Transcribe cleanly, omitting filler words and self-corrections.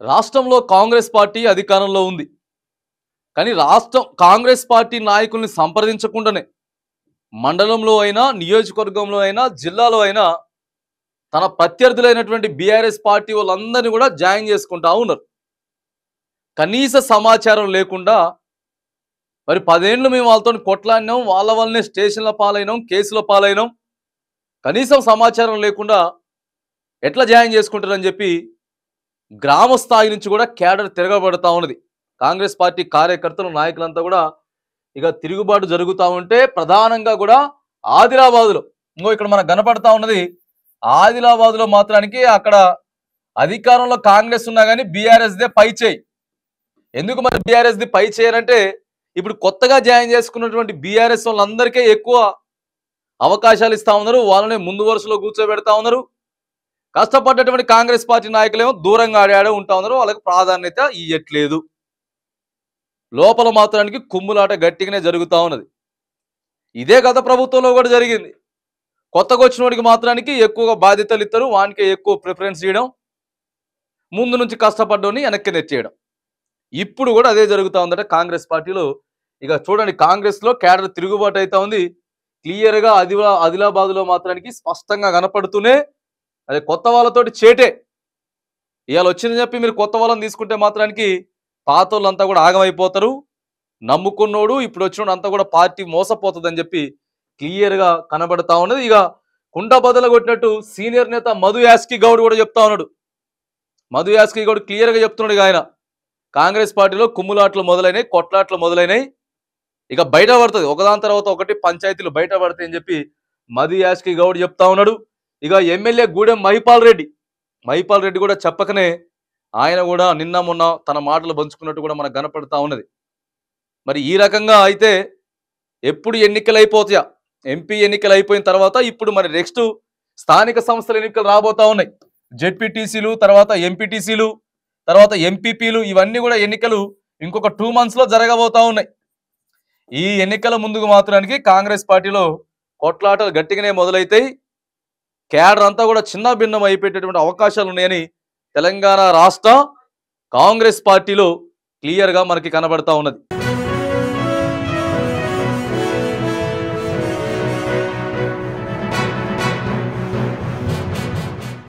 రాష్ట్రంలో కాంగ్రెస్ పార్టీ అధికారంలో ఉంది. కానీ రాష్ట్రం కాంగ్రెస్ పార్టీ నాయకుల్ని సంప్రదించకుండానే మండలంలో అయినా, నియోజకవర్గంలో అయినా, జిల్లాలో అయినా తన ప్రత్యర్థులైనటువంటి బీఆర్ఎస్ పార్టీ వాళ్ళందరినీ కూడా జాయిన్ చేసుకుంటా ఉన్నారు. కనీస సమాచారం లేకుండా మరి 10 ఏళ్ళు మేము వాళ్ళతోని కొట్లాడినాం, వాళ్ళ వల్లనే స్టేషన్ల పాలైనాం, కేసుల పాలైనాం. కనీసం సమాచారం లేకుండా ఎట్లా జాయిన్ చేసుకుంటారని చెప్పి గ్రామ స్థాయి నుంచి కూడా క్యాడర్ తిరగబడతా ఉన్నది. కాంగ్రెస్ పార్టీ కార్యకర్తలు, నాయకులంతా కూడా ఇక తిరుగుబాటు జరుగుతూ ఉంటే ప్రధానంగా కూడా ఆదిలాబాద్లో ఇంకో ఇక్కడ మనకు కనపడతా ఉన్నది. ఆదిలాబాద్లో మాత్రానికి అక్కడ అధికారంలో కాంగ్రెస్ ఉన్నా కానీ బీఆర్ఎస్దే పై చేయి. ఎందుకు మరి బీఆర్ఎస్ది పై చేయరంటే ఇప్పుడు కొత్తగా జాయిన్ చేసుకున్నటువంటి బీఆర్ఎస్ వాళ్ళందరికీ ఎక్కువ అవకాశాలు ఇస్తా ఉన్నారు. వాళ్ళనే ముందు వరుసలో కూర్చోబెడతా ఉన్నారు. కష్టపడ్డటువంటి కాంగ్రెస్ పార్టీ నాయకులేమో దూరంగా ఆడాడే ఉంటా ఉన్నారు. వాళ్ళకి ప్రాధాన్యత ఇయ్యట్లేదు. లోపల మాత్రానికి కుమ్ములాట గట్టిగానే జరుగుతూ ఉన్నది. ఇదే గత ప్రభుత్వంలో కూడా జరిగింది. కొత్తగా వచ్చిన వాడికి మాత్రానికి ఎక్కువగా బాధ్యతలు ఇస్తారు, వానికి ఎక్కువ ప్రిఫరెన్స్ చేయడం, ముందు నుంచి కష్టపడ్డోని వెనక్కి నెట్టేయడం. ఇప్పుడు కూడా అదే జరుగుతూ ఉందట కాంగ్రెస్ పార్టీలో. ఇక చూడండి, కాంగ్రెస్లో క్యాడర్ తిరుగుబాటు అవుతా ఉంది. క్లియర్గా ఆదిలాబాద్లో మాత్రానికి స్పష్టంగా కనపడుతూనే అదే కొత్త వాళ్ళతోటి చేటే. ఇవాళ వచ్చిందని చెప్పి మీరు కొత్త వాళ్ళని తీసుకుంటే మాత్రానికి పాత వాళ్ళంతా కూడా ఆగమైపోతారు. నమ్ముకున్నోడు ఇప్పుడు వచ్చినోడు అంతా కూడా పార్టీ మోసపోతుందని చెప్పి క్లియర్గా కనబడతా ఉన్నది. ఇక కుండ బదులు కొట్టినట్టు సీనియర్ నేత మధు యాస్కి గౌడ్ కూడా చెప్తా ఉన్నాడు. మధు యాస్కి గౌడ్ క్లియర్గా చెప్తున్నాడు. ఇక ఆయన కాంగ్రెస్ పార్టీలో కుమ్ములాట్లు మొదలైనవి, కొట్లాట్లు మొదలైనవి, ఇక బయట పడుతుంది ఒకదాని తర్వాత ఒకటి పంచాయతీలు బయట పడతాయని చెప్పి మధు యాస్కి గౌడ్ చెప్తా ఉన్నాడు. ఇక ఎమ్మెల్యే గూడెం మహిపాల్ రెడ్డి కూడా చెప్పకనే ఆయన కూడా నిన్న మొన్న తన మాటలు పంచుకున్నట్టు కూడా మనకు కనపడతా ఉన్నది. మరి ఈ రకంగా అయితే ఎప్పుడు ఎన్నికలు అయిపోతాయా? ఎంపీ ఎన్నికలు అయిపోయిన తర్వాత ఇప్పుడు మరి నెక్స్ట్ స్థానిక సంస్థల ఎన్నికలు రాబోతా ఉన్నాయి. జెడ్పీటీసీలు, తర్వాత ఎంపీటీసీలు, తర్వాత ఎంపీపీలు, ఇవన్నీ కూడా ఎన్నికలు ఇంకొక 2 monthsలో జరగబోతా ఉన్నాయి. ఈ ఎన్నికల ముందుకు మాత్రానికి కాంగ్రెస్ పార్టీలో కొట్లాటలు గట్టిగానే మొదలైతాయి. క్యాడర్ అంతా కూడా చిన్న భిన్నం అయిపోయేటటువంటి అవకాశాలు ఉన్నాయని తెలంగాణ రాష్ట్ర కాంగ్రెస్ పార్టీలో క్లియర్గా మనకి కనబడతా ఉన్నది.